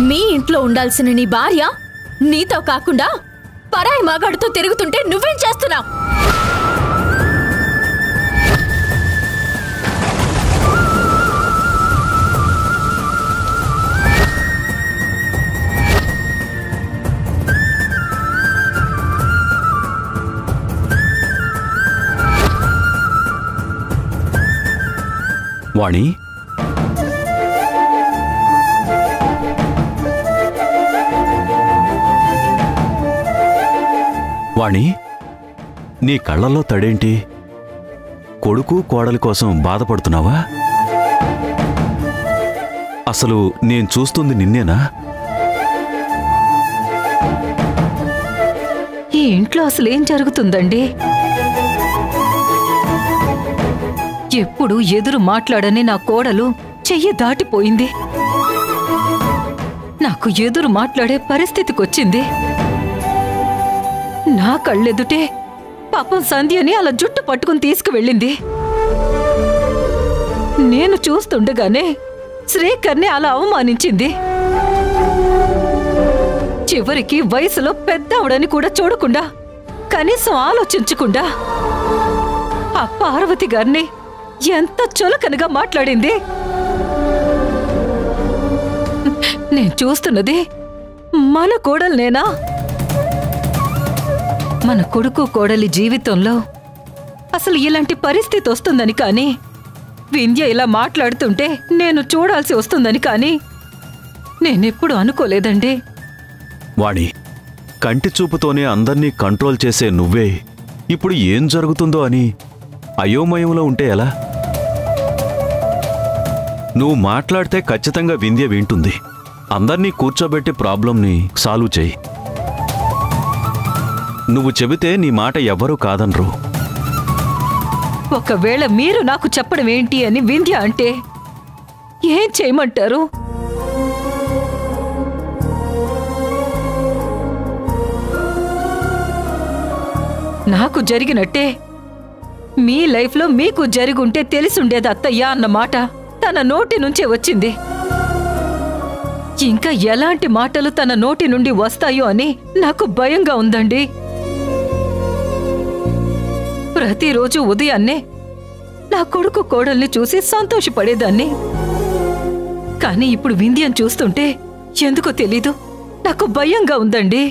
మీ ఇంట్లో ఉండాల్సిన నీ భార్య నీతో కాకుండా పరాయి మగాడితో తిరుగుతుంటే నువ్వేం చేస్తున్నావు? వాణి, వాణి, నీ కళ్ళల్లో తడేంటి? కొడుకు కోడలి కోసం బాధపడుతున్నావా? అసలు నేను చూస్తుంది నిన్నేనా? ఈ ఇంట్లో అసలేం జరుగుతుందండి? ఎప్పుడు ఎదురు మాట్లాడని నా కోడలు చెయ్యి దాటిపోయింది. నాకు ఎదురు మాట్లాడే పరిస్థితికొచ్చింది. నా కళ్ళెదుటే పాపం సంధ్యని అలా జుట్టు పట్టుకుని తీసుకువెళ్ళింది. నేను చూస్తుండగానే శ్రీకర్ని అలా అవమానించింది. చివరికి వయసులో పెద్దవడని కూడా చూడకుండా, కనీసం ఆలోచించకుండా ఆ పార్వతి గారిని ఎంత చులకనగా మాట్లాడింది. నేను చూస్తున్నది మన కోడల్నేనా? మన కొడుకు కోడలి జీవితంలో అసలు ఇలాంటి పరిస్థితి వస్తుందని కానీ, వింధ్య ఇలా మాట్లాడుతుంటే నేను చూడాల్సి వస్తుందని కానీ నేనెప్పుడు అనుకోలేదండి. వాణి, కంటి చూపుతోనే అందర్నీ కంట్రోల్ చేసే నువ్వే ఇప్పుడు ఏం జరుగుతుందో అని అయోమయంలో ఉంటే ఎలా? నువ్వు మాట్లాడితే ఖచ్చితంగా వింధ్య వింటుంది. అందర్నీ కూర్చోబెట్టి ప్రాబ్లంని సాల్వ్ చేయి. నువ్వు చెబితే నీ మాట ఎవ్వరూ కాదనరు. ఒకవేళ మీరు నాకు చెప్పడం ఏంటి అని వింధ్య అంటే ఏం చేయమంటారు? నాకు జరిగినట్టే మీ లైఫ్లో మీకు జరిగుంటే తెలిసుండేది అత్తయ్య అన్నమాట తన నోటి నుంచే వచ్చింది. ఇంకా ఎలాంటి మాటలు తన నోటి నుండి వస్తాయో అని నాకు భయంగా ఉందండి. ప్రతిరోజు ఉదయాన్నే నా కొడుకు కోడల్ని చూసి సంతోషపడేదాన్ని. కానీ ఇప్పుడు వింధ్యను చూస్తుంటే ఎందుకో తెలీదు, నాకు భయంగా ఉందండి.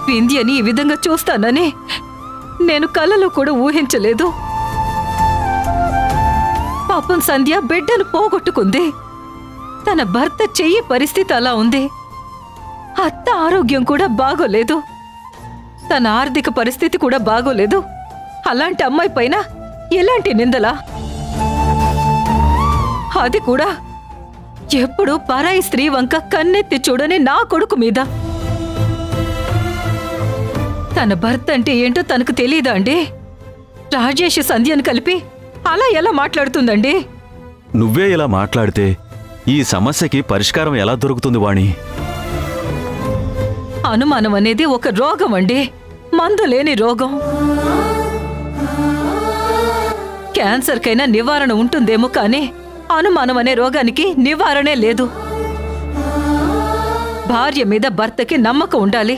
వింధ్యని ఈ విధంగా చూస్తానని నేను కలలో కూడా ఊహించలేదు. పాపం సంధ్య బిడ్డను పోగొట్టుకుంది. తన భర్త చెయ్యి పరిస్థితి అలా ఉంది. అత్త ఆరోగ్యం కూడా బాగోలేదు. తన ఆర్థిక పరిస్థితి కూడా బాగోలేదు. అలాంటి అమ్మాయి పైన ఎలాంటి నిందలా? అది కూడా ఎప్పుడు పరాయి స్త్రీ వంక కన్నెత్తి చూడని నా కొడుకు మీద. తన భర్త అంటే ఏంటో తనకు తెలీదా అండి? రాజేష్ సంధ్యను కలిపి అలా ఎలా మాట్లాడుతుందండి? నువ్వే ఇలా మాట్లాడితే ఈ సమస్యకి పరిష్కారం ఎలా దొరుకుతుంది వాణి? అనుమానం అనేది ఒక రోగం అండి, మందు లేని రోగం. క్యాన్సర్కైనా నివారణ ఉంటుందేమో కానీ అనుమానం అనే రోగానికి నివారణే లేదు. భార్య మీద భర్తకి నమ్మకం ఉండాలి,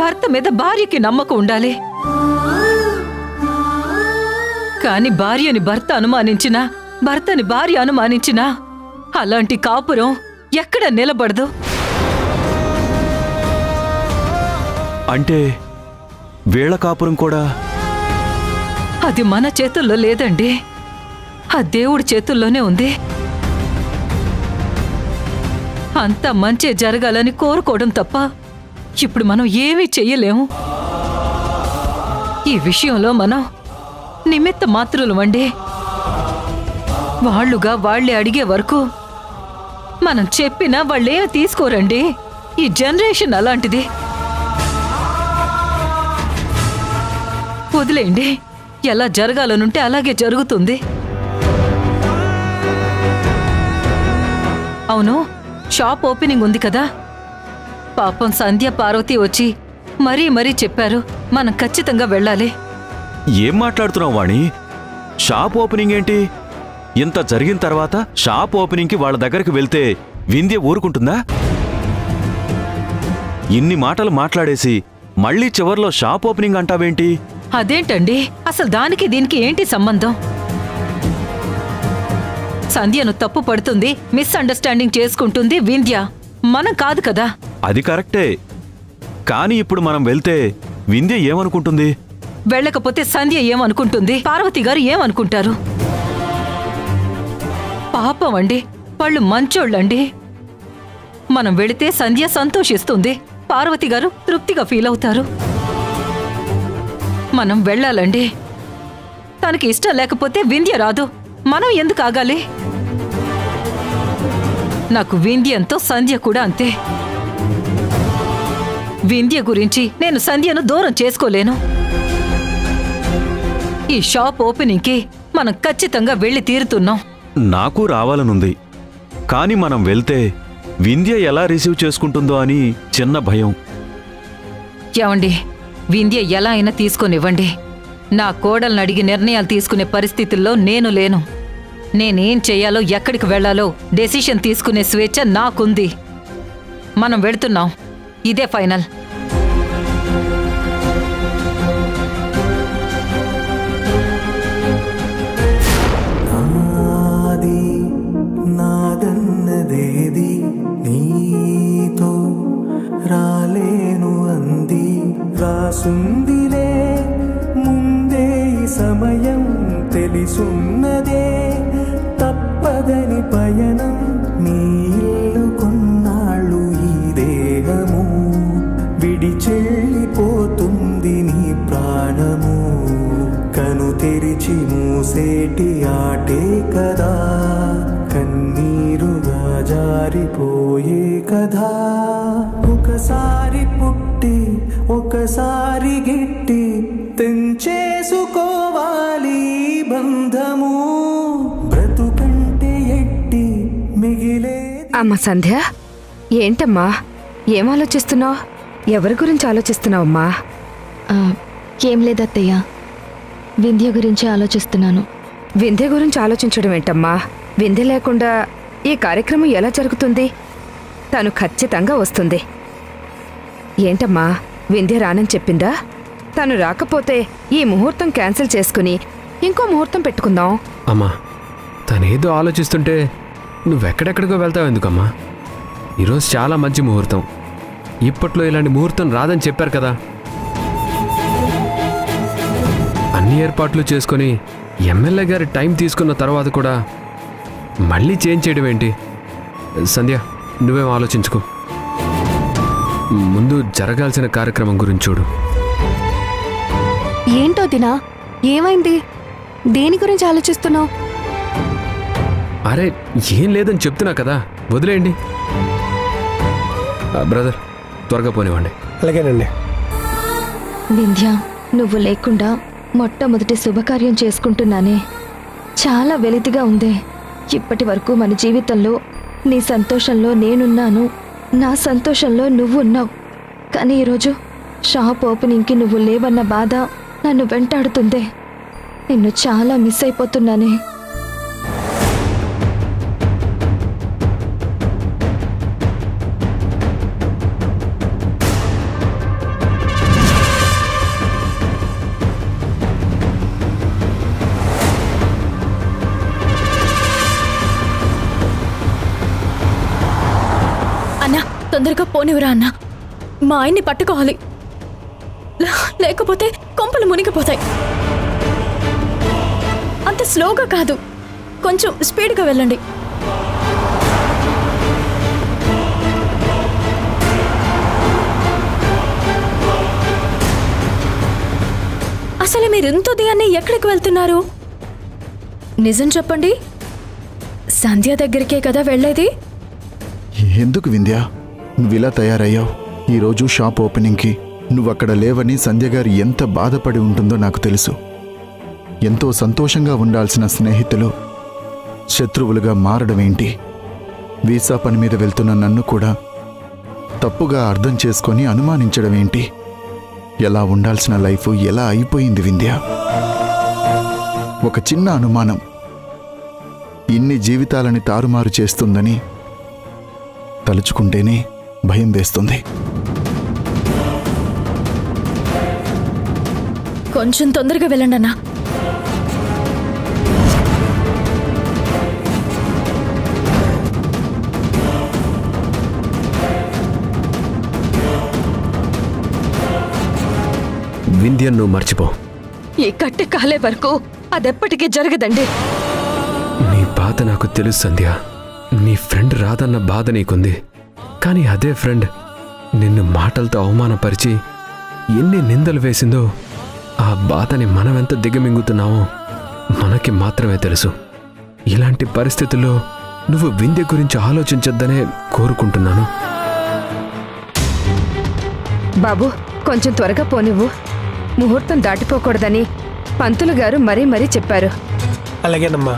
భర్త మీద భార్యకి నమ్మకం ఉండాలి. కాని భార్యని భర్త అనుమానించినా, భర్తని భార్య అనుమానించినా అలాంటి కాపురం ఎక్కడ నిలబడదు. అంటే వీళ్ళ కాపురం కూడా? అది మన చేతుల్లో లేదండి, ఆ దేవుడి చేతుల్లోనే ఉంది. అంతా మంచి జరగాలని కోరుకోవడం తప్ప ఇప్పుడు మనం ఏమీ చెయ్యలేము. ఈ విషయంలో మనం నిమిత్త మాత్రులమండి. వాళ్ళుగా వాళ్లే అడిగే వరకు మనం చెప్పినా వాళ్ళేం తీసుకోరండి. ఈ జనరేషన్ అలాంటిది. వదిలేండి, ఎలా జరగాలనుంటే అలాగే జరుగుతుంది. అవును, షాప్ ఓపెనింగ్ ఉంది కదా. పాపం సంధ్య పార్వతి వచ్చి మరీ చెప్పారు మనం ఖచ్చితంగా వెళ్ళాలి. ఏం మాట్లాడుతున్నావు వాణి? షాప్ ఓపెనింగ్ ఏంటి? ఇంత జరిగిన తర్వాత షాప్ ఓపెనింగ్కి వాళ్ళ దగ్గరికి వెళ్తే వింధ్య ఊరుకుంటుందా? ఇన్ని మాటలు మాట్లాడేసి మళ్ళీ చివర్లో షాప్ ఓపెనింగ్ అంటావేంటి? అదేంటండి, అసలు దానికి దీనికి ఏంటి సంబంధం? సంధ్యను తప్పు పడుతుంది, మిస్అండర్స్టాండింగ్ చేసుకుంటుంది వింధ్య, మనం కాదు కదా. అది కరెక్టే, కానీ ఇప్పుడు మనం వెళ్తే వింధ్య ఏమనుకుంటుంది? వెళ్ళకపోతే సంధ్య ఏమనుకుంటుంది, పార్వతి గారు ఏమనుకుంటారు? పాపం అండి, వాళ్ళు మంచోళ్ళండి. మనం వెళితే సంధ్య సంతోషిస్తుంది, పార్వతి గారు తృప్తిగా ఫీల్ అవుతారు. మనం వెళ్ళాలండి. తనకి ఇష్టం లేకపోతే వింధ్య రాదు, మనం ఎందుకు ఆగాలి? నాకు వింధ్యంతో సంధ్య కూడా అంతే. వింధ్య గురించి నేను సంధ్యను దూరం చేసుకోలేను. ఈ షాప్ ఓపెనింగ్కి మనం ఖచ్చితంగా వెళ్లి తీరుతున్నాం. నాకు రావాలనుంది, కానీ మనం వెళ్తే వింధ్య ఎలా రిసీవ్ చేసుకుంటుందో అని చిన్న భయం. ఏమండి, వింధ్య ఎలా అయినా తీసుకొనివ్వండి. నా కోడల్ని అడిగి నిర్ణయాలు తీసుకునే పరిస్థితుల్లో నేను లేను. నేనేం చెయ్యాలో, ఎక్కడికి వెళ్లాలో డెసిషన్ తీసుకునే స్వేచ్ఛ నాకుంది. మనం వెళుతున్నాం, ఇదే ఫైనల్. నాదన్నదేది నీతో రాలేను అంది, రాసుందిలే ముందే సమయం, తెలిసున్నదే తప్పదని పయనం. నీ ఇల్లు కొన్నాళ్ళు ఈ దేహము విడిచెళ్ళిపోతుంది నీ ప్రాణము. కను తెరిచి మూసేటి ఆటే కదా, కన్నీరుగా జారిపోయే కదా. ఒకసారి పుట్టి ఒకసారి గిట్టి తెంచేసుకోవాలి బంధము. బ్రతుకంటే ఎట్టి మిగిలే. అమ్మ సంధ్య, ఏంటమ్మా ఏం ఆలోచిస్తున్నావు? ఎవరి గురించి ఆలోచిస్తున్నావమ్మా? ఏం లేదత్తయ్య, వింధ్య గురించి ఆలోచిస్తున్నాను. వింధ్య గురించి ఆలోచించడం ఏంటమ్మా? వింధ్య లేకుండా ఈ కార్యక్రమం ఎలా జరుగుతుంది? తను ఖచ్చితంగా వస్తుంది. ఏంటమ్మా, వింధ్య రానని చెప్పిందా? తను రాకపోతే ఈ ముహూర్తం క్యాన్సిల్ చేసుకుని ఇంకో ముహూర్తం పెట్టుకుందాం. అమ్మా, తనేదో ఆలోచిస్తుంటే నువ్వెక్కడెక్కడికో వెళ్తావు ఎందుకమ్మా? ఈరోజు చాలా మంచి ముహూర్తం. ఇప్పట్లో ఇలాంటి ముహూర్తం రాదని చెప్పారు కదా. అన్ని ఏర్పాట్లు చేసుకొని ఎమ్మెల్యే గారి టైం తీసుకున్న తర్వాత కూడా మళ్ళీ చేంజ్ చేయడం ఏంటి? సంధ్య, నువ్వేం ఆలోచించుకో. ముందు జరగాల్సిన కార్యక్రమం గురించి చూడు. ఏంటో దినా, ఏమైంది? దేని గురించి ఆలోచిస్తున్నావు? అరే, ఏం లేదని చెప్తున్నా కదా, వదిలేయండి. బ్రదర్, త్వరగా పోనివ్వండి. అలాగేనండి. వింధ్య, నువ్వు లేకుండా మొట్టమొదటి శుభకార్యం చేసుకుంటున్నానే, చాలా వెలితిగా ఉంది. ఇప్పటి వరకు మన జీవితంలో నీ సంతోషంలో నేనున్నాను, నా సంతోషంలో నువ్వు ఉన్నావు. కానీ ఈరోజు షాప్ ఓపెనింగ్కి నువ్వు లేవన్న బాధ నన్ను వెంటాడుతుంది. నిన్ను చాలా మిస్ అయిపోతున్నానే. అన్నా, తొందరగా పోనివరా అన్నా, మా ఆయన్ని పట్టుకోవాలి, లేకపోతే కొంపలు మునిగిపోతాయి. అంత స్లోగా కాదు, కొంచెం స్పీడ్గా వెళ్ళండి. అసలు మీరు ఇంత ఉదయాన్నే ఎక్కడికి వెళ్తున్నారు? నిజం చెప్పండి, సంధ్య దగ్గరికే కదా వెళ్ళేది? ఎందుకు వింధ్య నువ్విలా తయారయ్యావు? ఈరోజు షాప్ ఓపెనింగ్కి నువ్వక్కడ లేవని సంధ్య గారు ఎంత బాధపడి ఉంటుందో నాకు తెలుసు. ఎంతో సంతోషంగా ఉండాల్సిన స్నేహితులు శత్రువులుగా మారడమేంటి? వీసా పని మీద వెళ్తున్న నన్ను కూడా తప్పుగా అర్థం చేసుకొని అనుమానించడమేంటి? ఎలా ఉండాల్సిన లైఫ్ ఎలా అయిపోయింది వింధ్య? ఒక చిన్న అనుమానం ఇన్ని జీవితాలని తారుమారు చేస్తుందని తలుచుకుంటేనే భయం వేస్తుంది. కొంచెం తొందరగా వెళ్ళండి అన్నా. వింధ్య నువ్వు మర్చిపో. ఈ కట్టె కాలే వరకు అదెప్పటికీ జరగదండి. నీ బాధ నాకు తెలుసు సంధ్య. నీ ఫ్రెండ్ రాదన్న బాధ నీకుంది. కానీ అదే ఫ్రెండ్ నిన్ను మాటలతో అవమానపరిచి ఎన్ని నిందలు వేసిందో ఆ బాధని మనమెంత దిగమింగుతున్నామో మనకి మాత్రమే తెలుసు. ఇలాంటి పరిస్థితుల్లో నువ్వు వింధ్య గురించి ఆలోచించొద్దనే కోరుకుంటున్నాను. బాబు, కొంచెం త్వరగా పోనివ్వు. ముహూర్తం దాటిపోకూడదని పంతులు గారు మరీ మరీ చెప్పారు. అలాగేనమ్మా.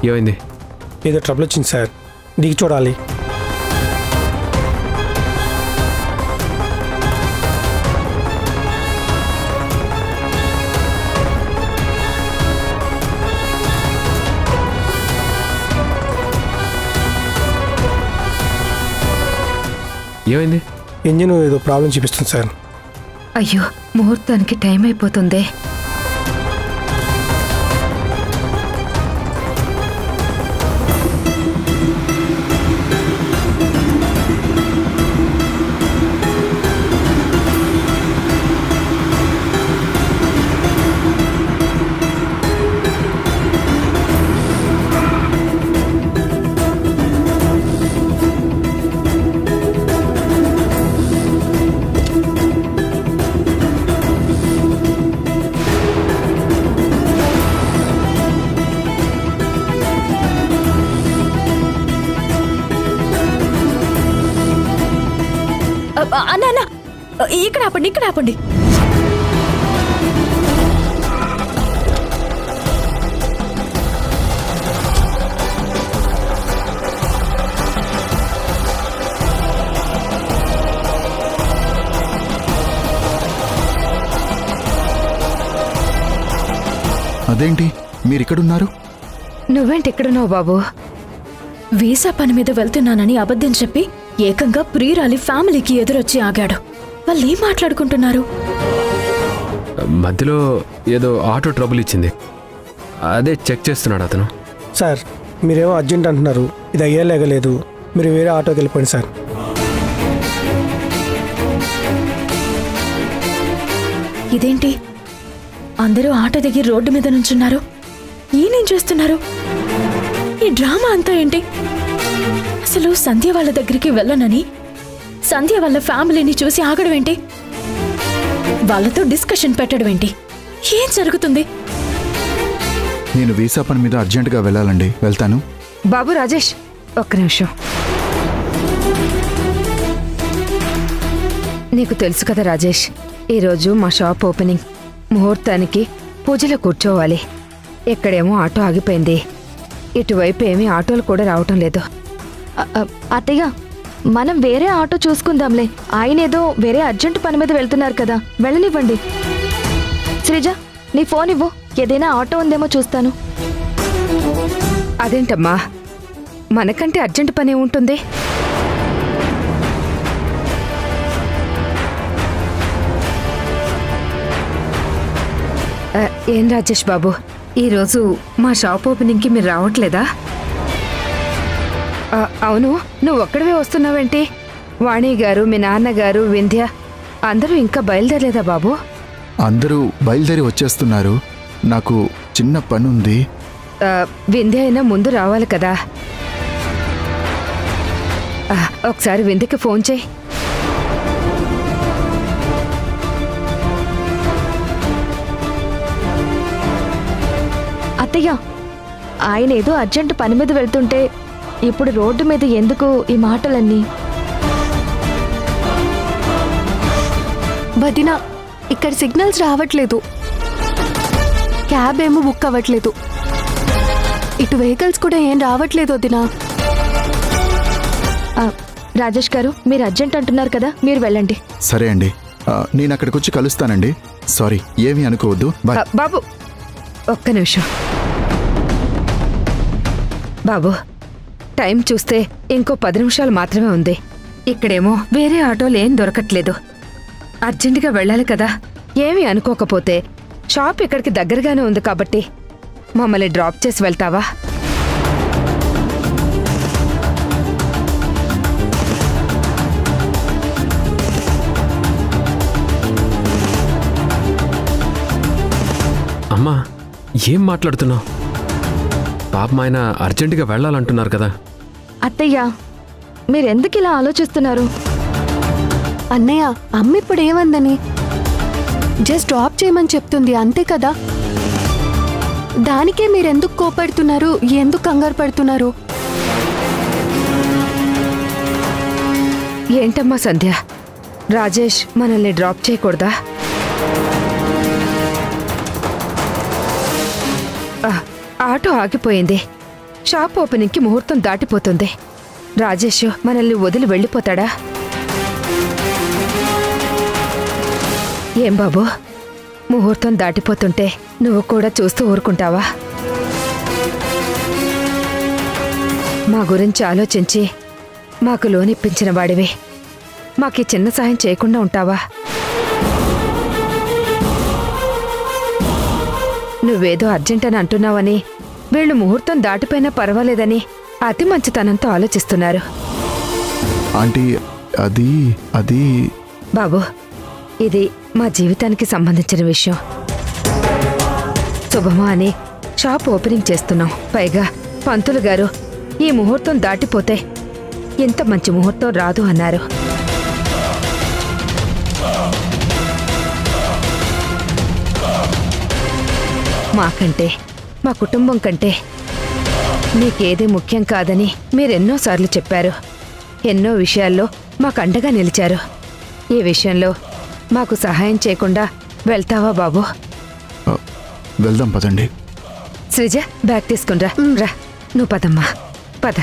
ఏమైంది? ఏదో ట్రబుల్ వచ్చింది సార్, దిగి చూడాలి. ఏమైంది? ఇంజిన్ ఏదో ప్రాబ్లం చూపిస్తుంది సార్. అయ్యో, ముహూర్తానికి టైం అయిపోతుందే. అన్నా, ఇక్కడ ఆపండి, ఇక్కడ ఆపండి. అదేంటి మీరిక్కడున్నారు? నువ్వేంటి ఎక్కడున్నావు బాబు? వీసా పని మీద వెళ్తున్నానని అబద్ధం చెప్పి ఏకంగా ప్రియురాలి ఫ్యామిలీకి ఎదురొచ్చి ఆగాడు. వాళ్ళు ఏం మాట్లాడుకుంటున్నారు? మధ్యలో ఏదో ఆటో ట్రబుల్ ఇచ్చింది, అదే చెక్ చేస్తున్నాడు అతను. సార్ మీరేమో అర్జెంట్ అంటున్నారు, ఇది అయ్యేలాగలేదు. మీరు వేరే ఆటోకి వెళ్ళిపోండి సార్. ఇదేంటి అందరూ ఆటో దిగి రోడ్డు మీద నుంచున్నారు? ఈయనేం చేస్తున్నారు? ఈ డ్రామా అంతా ఏంటి? అసలు సంధ్య వాళ్ళ దగ్గరికి వెళ్ళనని సంధ్య వాళ్ళ ఫ్యామిలీని చూసి ఆగడం ఏంటి? వాళ్ళతో డిస్కషన్ పెట్టడం ఏంటి? ఏం జరుగుతుంది? నేను వీసా పని మీద అర్జెంటుగా వెళ్ళాలండి, వెళ్తాను. బాబు రాజేష్, ఒక్క నిమిషం. నీకు తెలుసు కదా రాజేష్, ఈరోజు మా షాప్ ఓపెనింగ్. ముహూర్తానికి పూజలో కూర్చోవాలి. ఇక్కడేమో ఆటో ఆగిపోయింది. ఇటువైపు ఏమీ ఆటోలు కూడా రావటం లేదు. అత్తయ్య, మనం వేరే ఆటో చూసుకుందాంలే. ఆయనేదో వేరే అర్జెంట్ పని మీద వెళ్తున్నారు కదా, వెళ్ళనివ్వండి. శ్రీజ, నీ ఫోన్ ఇవ్వు, ఏదైనా ఆటో ఉందేమో చూస్తాను. అదేంటమ్మా, మనకంటే అర్జెంట్ పని ఉంటుంది. ఏం రాజేష్ బాబు, ఈరోజు మా షాప్ ఓపెనింగ్కి మీరు రావట్లేదా? అవును, నువ్వు ఒక్కడివే వస్తున్నావేంటి? వాణి గారు, మీ నాన్నగారు, వింధ్య అందరూ ఇంకా బయలుదేరలేదా బాబు? అందరూ బయలుదేరి వచ్చేస్తున్నారు. నాకు చిన్న పనుంది. వింధ్య అయినా ముందు రావాలి కదా. ఒకసారి వింధ్యకి ఫోన్ చేయి. అత్తయ్య, ఆయన ఏదో అర్జెంటు పని మీద వెళ్తుంటే ఇప్పుడు రోడ్డు మీద ఎందుకు ఈ మాటలన్నీ? వదినా, ఇక్కడ సిగ్నల్స్ రావట్లేదు, క్యాబ్ ఏమో బుక్ అవ్వట్లేదు, ఇటు వెహికల్స్ కూడా ఏం రావట్లేదు వదినా. రాజేష్ గారు, మీరు అర్జెంట్ అంటున్నారు కదా, మీరు వెళ్ళండి. సరే అండి, నేను అక్కడికి వచ్చి కలుస్తానండి. సారీ, ఏమీ అనుకోవద్దు. బాయ్. బాబు ఒక్క నిమిషం. బాబు, టైం చూస్తే ఇంకో 10 నిమిషాలు మాత్రమే ఉంది. ఇక్కడేమో వేరే ఆటోలు ఏం దొరకట్లేదు. అర్జెంటుగా వెళ్ళాలి కదా. ఏమీ అనుకోకపోతే షాప్ ఇక్కడికి దగ్గరగానే ఉంది కాబట్టి మమ్మల్ని డ్రాప్ చేసి వెళ్తావా? అమ్మా, ఏం మాట్లాడుతున్నావు? పాపం ఆయన అర్జెంటుగా వెళ్ళాలంటున్నారు కదా. అత్తయ్య, మీరెందుకు ఇలా ఆలోచిస్తున్నారు? అన్నయ్య, అమ్మ ఇప్పుడు ఏమందని? జస్ట్ డ్రాప్ చేయమని చెప్తుంది, అంతే కదా. దానికే మీరెందుకు కోపడుతున్నారు, ఎందుకు కంగారు పడుతున్నారు? ఏంటమ్మా సంధ్య, రాజేష్ మనల్ని డ్రాప్ చేయకూడదా? ఆటో ఆగిపోయింది. షాప్ ఓపెనింగ్కి ముహూర్తం దాటిపోతుంది. రాజేష్ మనల్ని వదిలి వెళ్ళిపోతాడా? ఏం బాబు, ముహూర్తం దాటిపోతుంటే నువ్వు కూడా చూస్తూ ఊరుకుంటావా? మా గురించి ఆలోచించి మాకు లోనిప్పించిన వాడివి, మాకీ చిన్న సాయం చేయకుండా ఉంటావా? నువ్వేదో అర్జెంట్ అని అంటున్నావని, వీళ్ళు ముహూర్తం దాటిపోయినా పర్వాలేదని అతి మంచితనంతో ఆలోచిస్తున్నారు. ఆంటీ, అది బాబు, ఇది మా జీవితానికి సంబంధించిన విషయం. శుభమా అని షాప్ ఓపెనింగ్ చేస్తున్నాం. పైగా పంతులు గారు ఈ ముహూర్తం దాటిపోతే ఇంత మంచి ముహూర్తం రాదు అన్నారు. మాకంటే, మా కుటుంబం కంటే నీకేది ముఖ్యం కాదని మీరెన్నోసార్లు చెప్పారు. ఎన్నో విషయాల్లో మాకు అండగా నిలిచారు. ఈ విషయంలో మాకు సహాయం చేయకుండా వెళ్తావా బాబు? వెళ్దాం, పదండి. శ్రీజ, బ్యాగ్ తీసుకునిరా. రా, నువ్వు పదమ్మా, పద.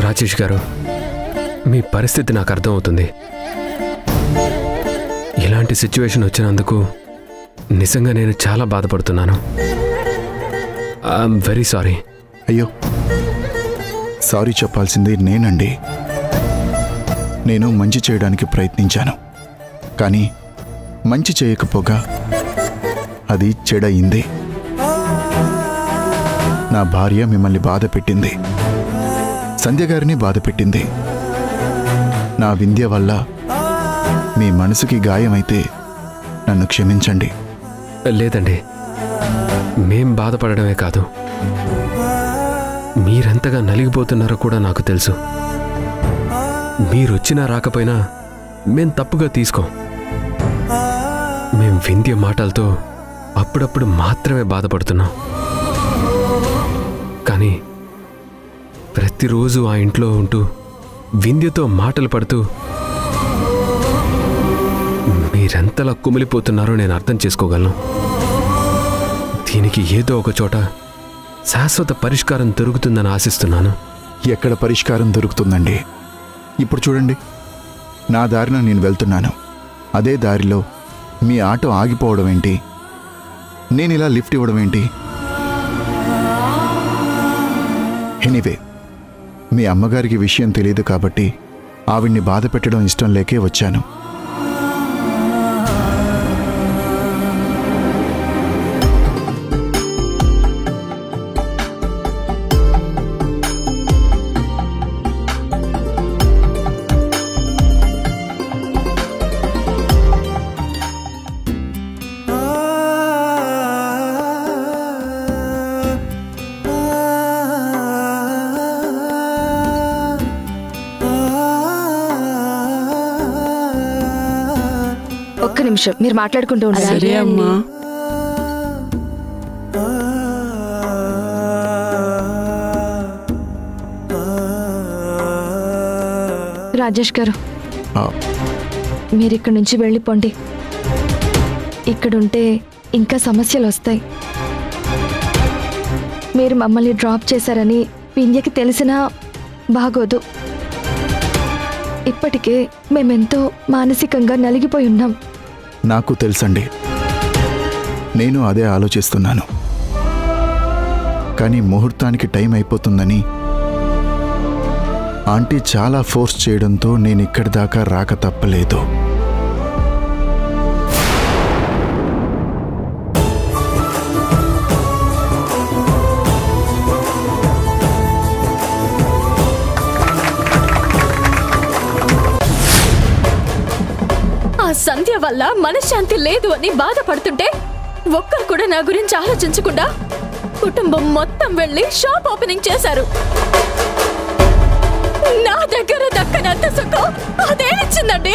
రాజేష్ గారు, మీ పరిస్థితి నాకు అర్థమవుతుంది. ఇలాంటి సిచ్యువేషన్ వచ్చినందుకు నిజంగా నేను చాలా బాధపడుతున్నాను. I'm very sorry. అయ్యో, సారీ చెప్పాల్సింది నేనండి. నేను మంచి చేయడానికి ప్రయత్నించాను, కానీ మంచి చేయకపోగా అది చెడయింది. నా భార్య మిమ్మల్ని బాధ పెట్టింది, సంధ్య గారిని బాధ పెట్టింది. నా వింధ్య వల్ల మీ మనసుకి గాయమైతే నన్ను క్షమించండి. లేదండి, మేం బాధపడడమే కాదు, మీరెంతగా నలిగిపోతున్నారో కూడా నాకు తెలుసు. మీరొచ్చినా రాకపోయినా మేం తప్పుగా తీసుకోం. మేం వింధ్య మాటలతో అప్పుడప్పుడు మాత్రమే బాధపడుతున్నాం. కానీ ప్రతిరోజు ఆ ఇంట్లో ఉంటూ వింధ్యతో మాటలు పడుతూ మీరెంతలా కుమిలిపోతున్నారో నేను అర్థం చేసుకోగలను. దీనికి ఏదో ఒక చోట శాశ్వత పరిష్కారం దొరుకుతుందని ఆశిస్తున్నాను. ఎక్కడ పరిష్కారం దొరుకుతుందండి? ఇప్పుడు చూడండి, నా దారిన నేను వెళ్తున్నాను. అదే దారిలో మీ ఆటో ఆగిపోవడం ఏంటి? నేను ఇలా లిఫ్ట్ ఇవ్వడం ఏంటి? ఎనీవే, మీ అమ్మగారికి విషయం తెలియదు కాబట్టి ఆవిడ్ని బాధ పెట్టడం ఇష్టం లేకే వచ్చాను. ఒక్క నిమిషం మీరు మాట్లాడుకుంటూ ఉండండి. సరే అమ్మా. రాజేష్ గారు, మీరు ఇక్కడి నుంచి వెళ్ళిపోండి. ఇక్కడుంటే ఇంకా సమస్యలు వస్తాయి. మీరు మమ్మల్ని డ్రాప్ చేశారని వింధ్యకి తెలిసినా బాగోదు. ఇప్పటికే మేమెంతో మానసికంగా నలిగిపోయి ఉన్నాం. నాకు తెలుసండి, నేను అదే ఆలోచిస్తున్నాను. కానీ ముహూర్తానికి టైం అయిపోతుందని ఆంటీ చాలా ఫోర్స్ చేయడంతో నేను ఇక్కడి దాకా రాక తప్పలేదు. ఆ సంధ్య వల్ల మనశ్శాంతి లేదు అని బాధపడుతుంటే ఒక్కరు కూడా నా గురించి ఆలోచించకుండా కుటుంబం మొత్తం వెళ్ళి షాప్ ఓపెనింగ్ చేశారు. నా దగ్గర దక్కనంత సుఖం అదేనిచ్చిందండి.